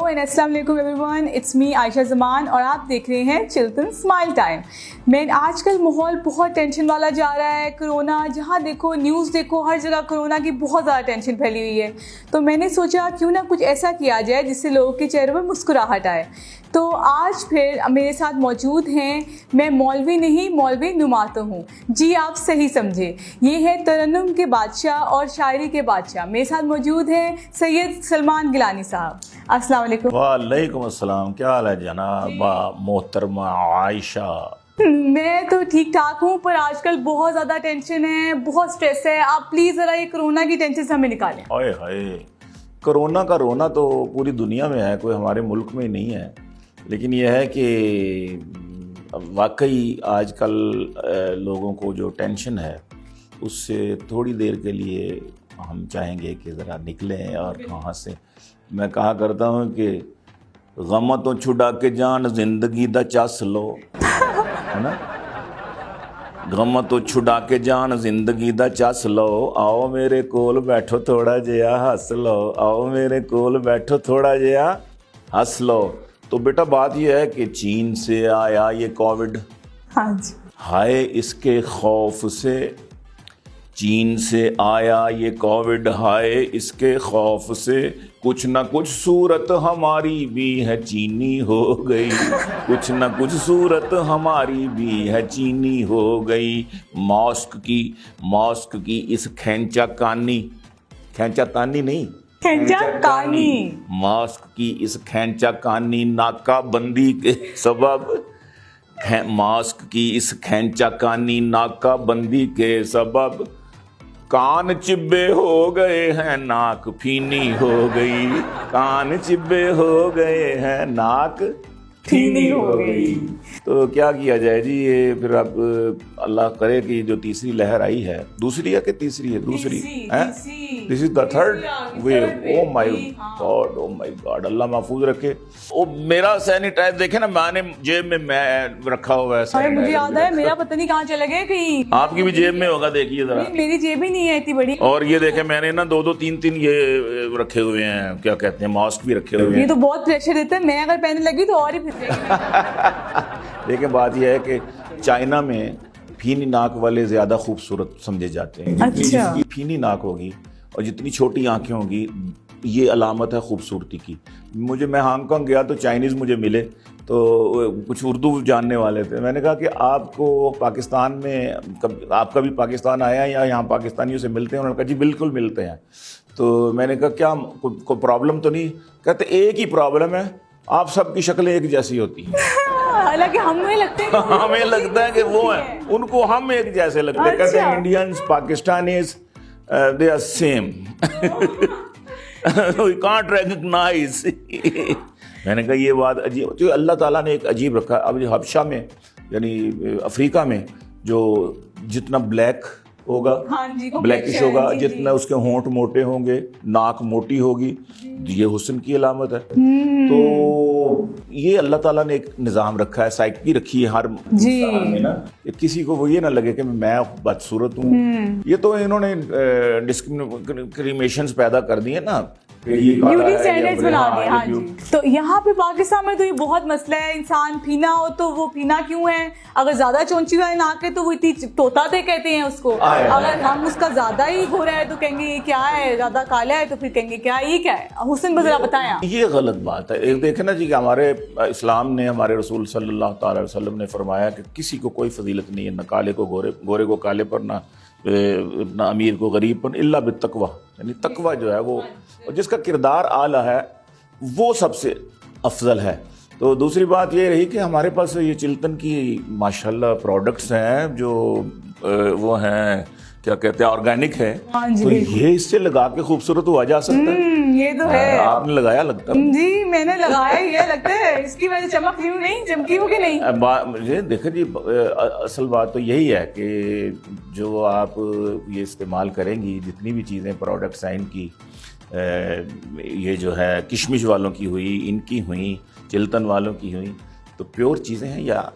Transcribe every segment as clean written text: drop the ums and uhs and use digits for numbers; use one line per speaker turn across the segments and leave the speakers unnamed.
Hello and अस्सलाम वालेकुम everyone, it's me Ayesha Zaman और आप देख रहे हैं चिल्तन स्माइल टाइम। आजकल माहौल बहुत टेंशन वाला जा रहा है। कोरोना, जहाँ देखो न्यूज़ देखो, हर जगह कोरोना की बहुत ज़्यादा टेंशन फैली हुई है। तो मैंने सोचा क्यों ना कुछ ऐसा किया जाए जिससे लोगों के चेहरों पर मुस्कुराहट आए। तो आज फिर मेरे साथ मौजूद हैं, मैं मौलवी नहीं मौलवी नुमाता हूँ। जी आप सही समझे, ये है तरन्नुम के बादशाह और शायरी के बादशाह। मेरे साथ मौजूद हैं सैयद सलमान गिलानी साहब। अस्सलाम वालेकुम।
वालेकुम अस्सलाम। क्या हाल है जनाब मोहतरमा आयशा?
मैं तो ठीक ठाक हूँ, पर आजकल बहुत ज़्यादा टेंशन है, बहुत स्ट्रेस है। आप प्लीज़ ज़रा ये कोरोना की टेंशन से हमें निकालें।
हाय हाय, कोरोना का रोना तो पूरी दुनिया में है, कोई हमारे मुल्क में ही नहीं है। लेकिन यह है कि वाकई आजकल लोगों को जो टेंशन है उससे थोड़ी देर के लिए हम चाहेंगे कि ज़रा निकलें। और वहाँ से मैं कहा करता हूँ कि गम तो छुड़ा के जान जिंदगी दा चस लो, है ना। गम तो छुड़ा के जान जिंदगी दा चस लो, आओ मेरे कोल बैठो थोड़ा जिहा हंस लो, आओ मेरे कोल बैठो थोड़ा जिहा हंस लो। तो बेटा बात यह है कि चीन से आया ये कोविड,
हाँ जी,
हाय इसके खौफ से। चीन से आया ये कोविड, हाय इसके खौफ से। कुछ ना कुछ सूरत हमारी भी है चीनी हो गई, कुछ ना कुछ सूरत हमारी भी है चीनी हो गई। मॉस्क की इस खैंचा तानी नहीं, मास्क की इस खैंचा कानी नाकाबंदी के सबब, मास्क की इस खैंचा कानी नाकाबंदी के सबब कान चिब्बे हो गए हैं, नाक फीनी हो गई। कान चिब्बे हो गए हैं, नाक फीनी हो गई। तो क्या किया जाए जी। ये फिर अब अल्लाह करे कि जो तीसरी लहर आई है, दूसरी है कि तीसरी है? दूसरी है, this is the third wave. Oh my God, oh my God, Allah महफूज रखे। ओ मेरा सैनिटाइजर देखे ना, मैंने जेब में मैं रखा हुआ है।
अरे मुझे याद है, मेरा पता नहीं कहाँ चला गया कहीं।
आपकी भी जेब में होगा, देखिए जरा।
मेरी जेब ही नहीं है इतनी बड़ी।
और ये देखे मैंने ना 2-2 3-3 ये रखे हुए हैं, क्या कहते हैं, मास्क भी रखे हुए हैं।
ये तो बहुत प्रेशर देता है, मैं अगर पहनने लगी तो और ही
लेकिन बात यह है कि चाइना में फीनी नाक वाले ज्यादा खूबसूरत समझे जाते हैं।
अच्छा।
जिसकी फीनी नाक होगी और जितनी छोटी आंखें होगी, ये अलामत है खूबसूरती की। मैं हांगकांग गया तो चाइनीज़ मुझे मिले, तो कुछ उर्दू जानने वाले थे। मैंने कहा कि आपको पाकिस्तान में आप कभी पाकिस्तान आया या यहाँ पाकिस्तानियों से मिलते हैं? उन्होंने कहा जी बिल्कुल मिलते हैं। तो मैंने कहा क्या कोई प्रॉब्लम तो नहीं? कहते एक ही प्रॉब्लम है, आप सबकी शक्लें एक जैसी होती हैं।
हालांकि हमें लगता है
हमें लगता है कि वो है, उनको हम एक जैसे लगते हैं। कहते हैं Indians Pakistanis they are same, we can't recognise. मैंने कहा ये बात अजीब, तो अल्लाह ताला ने एक अजीब रखा। अब हबशा में यानी अफ्रीका में जो जितना ब्लैक होगा,
हाँ जी,
ब्लैकिश होगा, जितना उसके होंठ मोटे होंगे, नाक मोटी होगी, ये हुस्न की अलामत है। तो ये अल्लाह ताला ने एक निज़ाम रखा है, साइकी रखी है हर इंसान में ना, किसी को वो ये ना लगे कि मैं बदसूरत हूँ। ये तो इन्होंने डिस्क्रिमिनेशंस पैदा कर दिए ना,
ब्यूटी स्टैंडर्ड्स बना दिए। हाँ जी। तो यहाँ पे पाकिस्तान में तो ये बहुत मसला है, इंसान फीना हो तो वो फीना क्यों है? अगर ज्यादा चौंची वाली नाक है तो वो इतनी तोताते कहते हैं उसको। अगर हम उसका ज्यादा ही गोरा है तो कहेंगे ये क्या है, ज्यादा काला है तो फिर कहेंगे क्या ये क्या है। हुस्न बजरा बताएं।
ये गलत बात है। एक देखे ना जी कि हमारे इस्लाम ने, हमारे रसूल सल्लल्लाहु अलैहि वसल्लम ने फरमाया कि किसी को कोई फजीलत नहीं है, न काले को गोरे, गोरे को काले पर, ना अमीर को गरीब पर, इल्ला बित्तक़वा। यानी तकवा जो है वो, और जिसका किरदार आला है वो सबसे अफजल है। तो दूसरी बात ये रही कि हमारे पास ये चिल्तन की माशाल्लाह प्रोडक्ट्स हैं जो वो हैं, क्या कहते हैं, ऑर्गेनिक है। तो ये इससे लगा के खूबसूरत हुआ जा सकता है।
ये तो है।
आपने लगाया लगता है?
जी मैंने लगाया, ये लगता है इसकी वजह चमक क्यों नहीं, चमकी हो कि नहीं?
मुझे देखो जी, असल बात तो यही है कि जो आप ये इस्तेमाल करेंगी, जितनी भी चीज़ें प्रोडक्ट्स हैं इनकी, ये जो है किशमिश वालों की हुई, इनकी हुई, चिल्तन वालों की हुई, तो प्योर चीज़ें हैं। या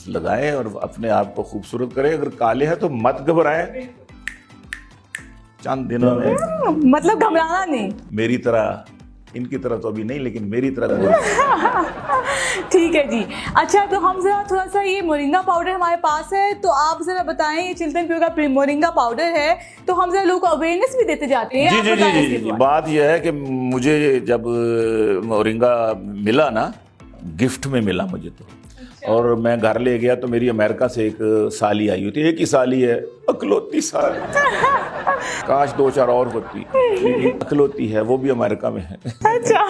लगाएं और अपने आप को खूबसूरत करें। अगर काले हैं तो मत घबराएं, चंद दिनों में
मतलब घबराना नहीं,
मेरी तरह इनकी तरह तो अभी नहीं, लेकिन मेरी तरह।
ठीक है जी। अच्छा, तो हम जरा थोड़ा सा ये मोरिंगा पाउडर हमारे पास है, तो आप जरा बताएं, ये चिल्टन प्योर का मोरिंगा पाउडर है, तो हम जरा लोगों को अवेयरनेस भी देते जाते हैं।
जी जी जी जी जी। बात यह है कि मुझे जब मोरिंगा मिला ना, गिफ्ट में मिला मुझे तो, और मैं घर ले गया तो मेरी अमेरिका से एक साली आई हुई थी, एक ही साली है, अकलौती साली। काश 2-4 और होती, लेकिन अकलौती है, वो भी अमेरिका में है।
अच्छा।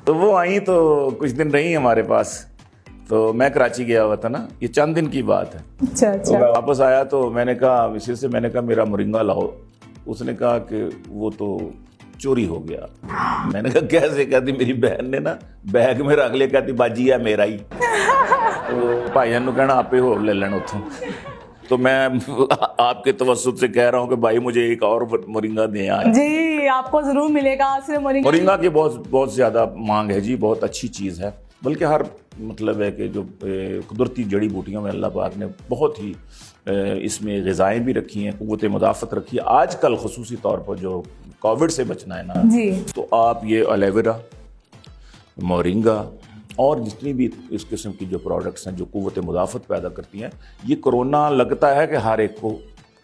तो वो आई तो कुछ दिन रही हमारे पास, तो मैं कराची गया हुआ था ना, ये चंद दिन की बात है।
अच्छा
तो
अच्छा।
मैं वापस आया तो मैंने कहा मिसेज से, मैंने कहा मेरा मोरिंगा लाओ। उसने कहा कि वो तो चोरी हो गया। मैंने कहा कैसे? कहती मेरी बहन ने ना बैग में रख लिया, कहती बाजी है मेरा ही। तो भाईजान ने कहना आपे हो ले लेना उथों। तो मैं आपके तवस्सुत से कह रहा हूँ कि भाई मुझे एक और मोरिंगा दें आज।
जी, आपको जरूर मिलेगा। सिर्फ
मोरिंगा की बहुत ज्यादा मांग है जी, बहुत अच्छी चीज़ है। बल्कि हर मतलब है कि जो कुदरती जड़ी बूटियों में अल्लाह पाक ने बहुत ही इसमें ग़िज़ाएँ भी रखी हैं, क़ुव्वत मुदाफ़त रखी है। आजकल ख़ुसूसी तौर पर जो कोविड से बचना है ना
जी,
तो आप ये एलोवेरा, मोरिंगा और जितनी भी इस किस्म की जो प्रोडक्ट्स हैं जो क़ुव्वत मुदाफ़त पैदा करती हैं, ये कोरोना लगता है कि हर एक को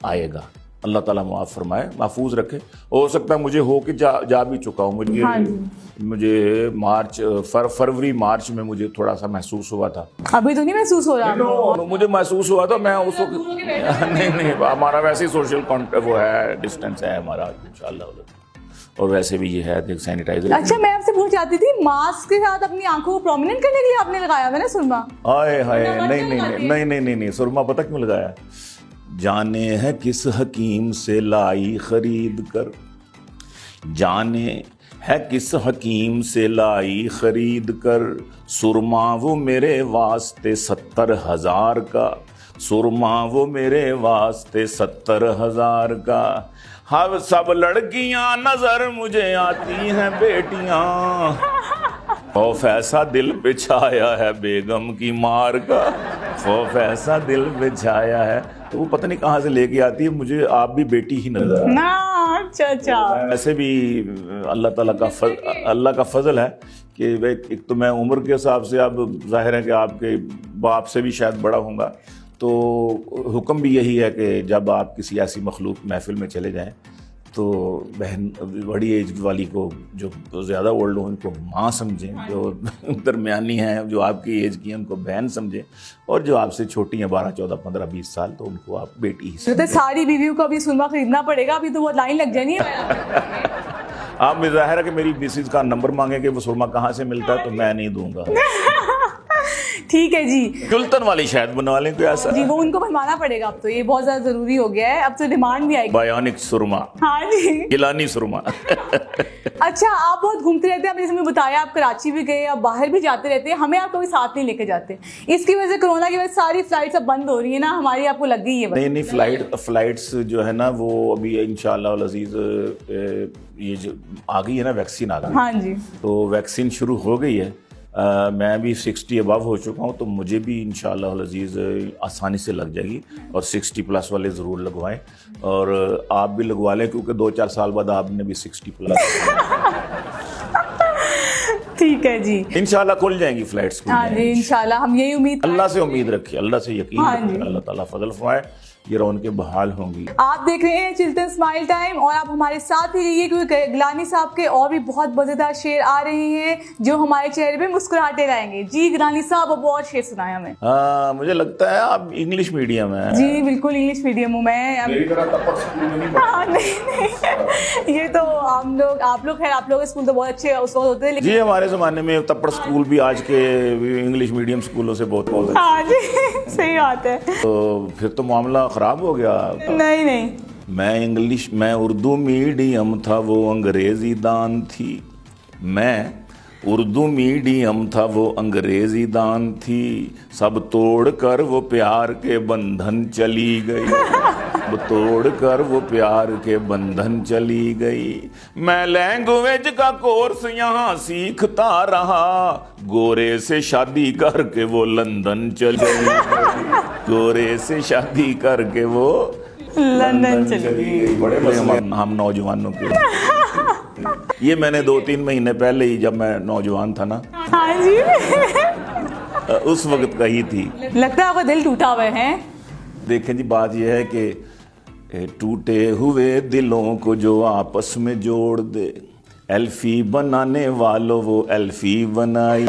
आएगा। अल्लाह ताला माफ़ फरमाए, महफूज रखे। हो सकता है मुझे हो कि जा भी चुका हूँ। मुझे फरवरी मार्च में मुझे थोड़ा सा महसूस हुआ था।
अभी तो नहीं महसूस हो रहा?
मुझे महसूस हुआ था, मैं उस वक्त नहीं, हमारा वैसे ही सोशल वो है, डिस्टेंस है हमारा इंशाल्लाह, और वैसे भी ये है सैनिटाइजर।
अच्छा, मैं आपसे पूछ चाहती थी, मास्क के साथ अपनी आंखों को प्रोमिनेंट करने के लिए आपने लगाया मैंने सुरमा?
हाय हाय, नहीं, सुरमा पता क्यों लगाया? जाने है किस हकीम से लाई खरीद कर, जाने है किस हकीम से लाई खरीद कर, सुरमा वो मेरे वास्ते 70,000 का, सुरमा वो मेरे वास्ते 70,000 का। हाँ, सब लड़कियां नजर मुझे आती हैं बेटियां, खौफ ऐसा दिल पे छाया है बेगम की मार का, खौफ ऐसा दिल पे छाया है। तो वो पता नहीं कहाँ से लेके आती है, मुझे आप भी बेटी ही नजर
ना। अच्छा।
वैसे भी अल्लाह ताला का अल्लाह का फजल है कि एक तो मैं उम्र के हिसाब से, अब जाहिर है कि आपके बाप से भी शायद बड़ा होऊंगा, तो हुक्म भी यही है कि जब आप किसी ऐसी मखलूक महफिल में चले जाएं तो बहन बड़ी एज वाली को, जो ज़्यादा ओल्ड हो उनको माँ समझें, जो दरमियानी हैं जो आपकी एज की हैं उनको बहन समझें, और जो आपसे छोटी हैं 12, 14, 15, 20 साल तो उनको आप बेटी ही समझें।
तो सारी बीवियों को अभी सुरमा खरीदना पड़ेगा, अभी तो वो लाइन लग जानी है।
आप में ज़ाहिर है कि मेरी मिसेज का नंबर मांगे कि वो सुरमा कहाँ से मिलता है, तो मैं नहीं दूंगा।
ठीक है जी।
चुल्तन वाली शायद बनवा लें कोई ऐसा।
जी, वो उनको बनवाना पड़ेगा अब तो, ये बहुत ज्यादा जरूरी हो गया है, अब तो डिमांड भी आएगी।
बायोनिक सुरमा।
हाँ जी,
गिलानी सुरमा।
अच्छा, आप बहुत घूमते रहते हैं, आपने जैसे बताया आप कराची भी गए, आप बाहर भी जाते रहते हैं, हमें आप कभी साथ नहीं लेके जाते। इसकी वजह से, कोरोना की वजह से सारी फ्लाइट्स अब बंद हो रही है ना, हमारी आपको लग गई है?
नहीं, फ्लाइट्स जो है ना वो अभी इंशाअल्लाह अज़ीज़ ये जो आ गई है ना, वैक्सीन आ गई।
हाँ जी,
तो वैक्सीन शुरू हो गई है। मैं भी 60 अबव हो चुका हूँ, तो मुझे भी इंशाअल्लाह अज़ीज़ आसानी से लग जाएगी, और 60+ वाले ज़रूर लगवाएं, और आप भी लगवा लें क्योंकि 2-4 साल बाद आपने भी 60+।
ठीक है जी,
इंशाल्लाह खुल जाएंगी फ्लाइट्स।
हाँ जी, इंशाल्लाह हम यही उम्मीद,
अल्लाह से उम्मीद रखिए, अल्लाह से यकीन
हाँ
रखिए, अल्लाह ताला फजल फरमाए, ये रौनकें बहाल होंगी।
आप देख रहे हैं चिल्टन स्माइल टाइम, और आप हमारे साथ ही रहिए क्योंकि गिलानी साहब के और भी बहुत मजेदार शेर आ रहे हैं जो हमारे चेहरे पे मुस्कुराहटे लाएंगे। जी गिलानी साहब, अब और शेर सुनाए हमें।
हाँ, मुझे लगता है आप इंग्लिश मीडियम है।
जी बिल्कुल, इंग्लिश मीडियम हूँ मैं।
मेरी तरह तपड़ स्कूल में नहीं पढ़ा।
हाँ, नहीं, ये तो आप लोग स्कूल तो बहुत अच्छे उस वक्त होते हैं,
जी हमारे ज़माने में तपड़ स्कूल भी आज के इंग्लिश मीडियम स्कूलों से बहुत
हाँ जी, सही बात है।
तो फिर तो मामला ख़राब हो गया।
नहीं,
मैं उर्दू मीडियम था, वो अंग्रेज़ी दान थी। मैं उर्दू मीडियम था, वो अंग्रेज़ी दान थी। सब तोड़ कर वो प्यार के बंधन चली गई, सब तोड़ कर वो प्यार के बंधन चली गई। मैं लैंग्वेज का कोर्स यहाँ सीखता रहा, गोरे से शादी करके वो लंदन चली गई, गोरे से शादी करके वो लंदन चली गई। बड़े हम नौजवानों के ये मैंने 2-3 महीने पहले ही, जब मैं नौजवान था ना,
हाँ जी।
उस वक्त कही थी।
लगता है आपका दिल टूटा हुआ है।
देखें जी, बात यह है कि टूटे हुए दिलों को जो आपस में जोड़ दे, एल्फी बनाने वालों वो एल्फी बनाई,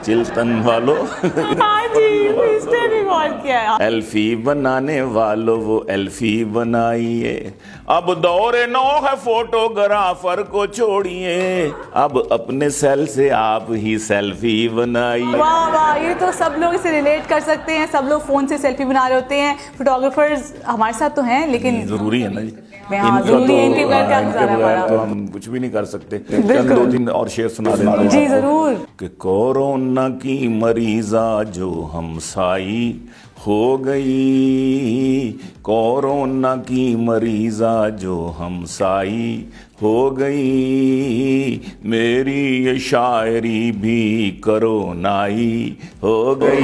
चिल्तन वालों।
हाँ जी, इसने भी गौर किया है।
एल्फी बनाने वालों वो एल्फी बनाइए, अब दौरे नौ है फोटोग्राफर को छोड़िए, अब अपने सेल से आप ही सेल्फी बनाइए।
वाह वाह, ये तो सब लोग इसे रिलेट कर सकते हैं। सब लोग फोन से सेल्फी बना रहे होते हैं। फोटोग्राफर्स हमारे साथ तो हैं, लेकिन
जरूरी है ना जी,
हाँ, जरूरी है, इनके बगैर क्या गुजारा हमारा।
तो हम कुछ भी नहीं कर सकते। चंद 2-3 और शेर सुना देते हैं
जी जरूर।
कि कोरोना की मरीजा जो हमसाई हो गई, कोरोना की मरीजा जो हमसाई हो गई, मेरी ये शायरी भी कोरोनाई हो गई,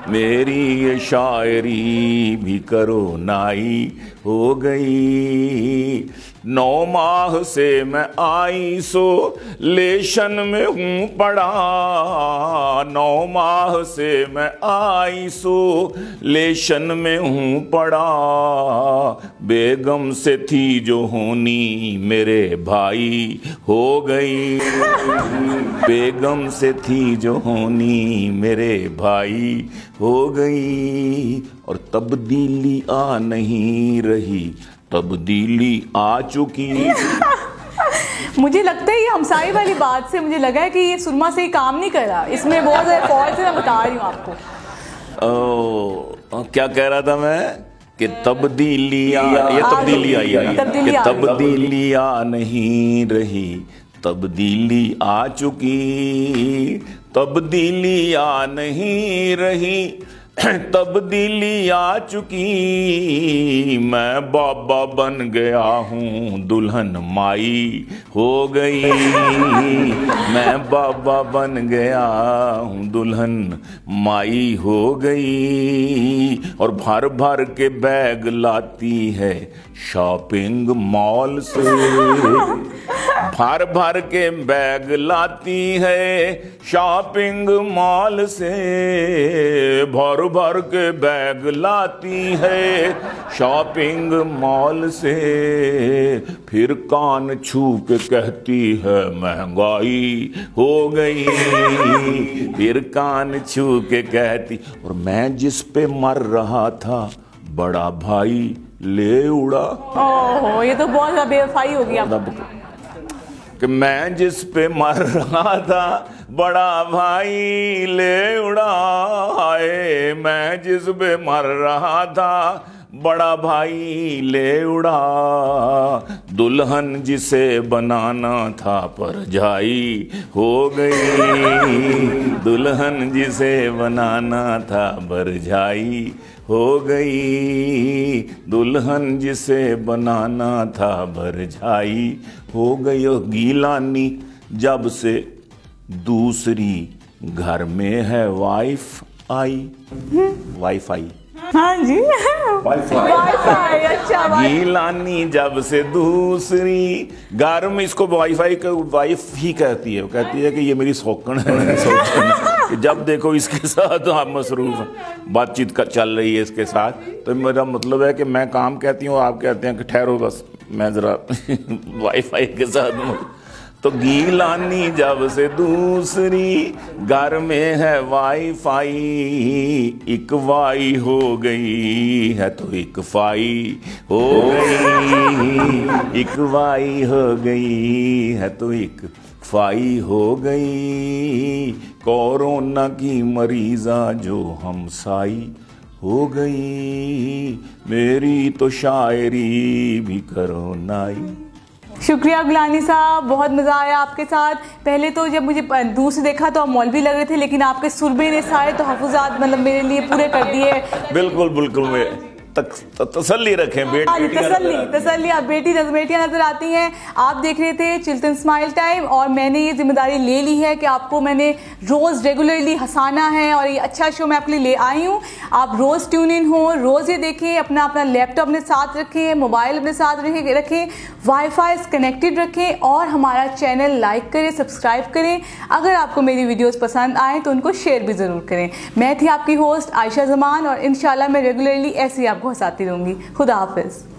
मेरी ये शायरी भी कोरोनाई हो गई। 9 माह से मैं आइसोलेशन में हूँ पड़ा, 9 माह से मैं आइसोलेशन में हूँ पड़ा, बेगम से थी जो होनी मेरे भाई हो गई, बेगम से थी जो होनी मेरे भाई हो गई, और तब्दीली आ नहीं रही, तब्दीली आ चुकी।
मुझे लगता है ये हमसाई वाली बात से मुझे लगा है कि ये सुरमा से ही काम नहीं कर रहा, इसमें बहुत ज़्यादा फॉल्ट है। मैं बता रही हूँ आपको।
क्या कह रहा था मैं कि तब्दीली ये तब्दीली आई है, कि तब्दीली आ नहीं रही, तब्दीली आ चुकी, तब्दीली आ नहीं रही, तब्दीली आ चुकी, मैं बाबा बन गया हूँ दुल्हन माई हो गई, मैं बाबा बन गया हूँ दुल्हन माई हो गई, और भर भर के बैग लाती है शॉपिंग मॉल से, भर भर के बैग लाती है शॉपिंग मॉल से, भर भर के बैग लाती है शॉपिंग मॉल से, फिर कान छू के कहती है महंगाई हो गई, फिर कान छू के कहती, और मैं जिस पे मर रहा था बड़ा भाई ले उड़ा।
ओहो, ये तो बहुत ज़्यादा बेवफाई होगी आप।
कि मैं जिस पे मर रहा था बड़ा भाई ले उड़ा, हाय मैं जिस पे मर रहा था बड़ा भाई ले उड़ा, दुल्हन जिसे बनाना था परजाई हो गई, दुल्हन जिसे बनाना था परजाई हो गई, दुल्हन जिसे बनाना था भरजाई हो गई। गीलानी जब से दूसरी घर में है वाइफ आई, वाईफाई,
हाँ जी, वाईफाई, अच्छा।
गीलानी जब से दूसरी घर में, इसको वाईफाई का वाइफ ही कहती है, वो कहती है कि ये मेरी सौकन है, कि जब देखो इसके साथ आप मसरूफ बातचीत चल रही है इसके साथ, तो मेरा मतलब है कि मैं काम कहती हूँ, आप कहते हैं कि ठहरो बस मैं ज़रा वाईफाई के साथ। तो गीलानी जब से दूसरी घर में है वाईफाई, एक वाई हो गई है तो एक फाई हो गई, एक वाई हो गई है तो एक फाई हो गई, कोरोना की मरीजा जो हमसाई हो गई, मेरी तो शायरी भी कोरोनाई।
शुक्रिया गुलानी साहब, बहुत मज़ा आया आपके साथ। पहले तो जब मुझे दूर से देखा तो आप मौलवी लग रहे थे, लेकिन आपके सुरबे ने सारे तहफ़्फ़ुज़ात मतलब मेरे लिए पूरे कर दिए।
बिल्कुल बिल्कुल, मैं तसल्ली रखें।
तसल्ली आप बेटियां नजर आती हैं। आप देख रहे थे चिल्ड्रन स्माइल टाइम और मैंने ये जिम्मेदारी ले ली है कि आपको मैंने रोज़ रेगुलरली हंसाना है और ये अच्छा शो मैं आपके लिए ले आई हूँ। आप रोज़ ट्यून इन हो, रोज़ ये देखें, अपना लैपटॉप अपने साथ रखें, मोबाइल अपने साथ रखें, वाईफाई कनेक्टेड रखें और हमारा चैनल लाइक करें, सब्सक्राइब करें। अगर आपको मेरी वीडियोस पसंद आए तो उनको शेयर भी ज़रूर करें। मैं थी आपकी होस्ट आयशा ज़मान और इंशाल्लाह मैं रेगुलरली ऐसे ही आपको हंसाती रहूँगी। खुदा हाफिज़।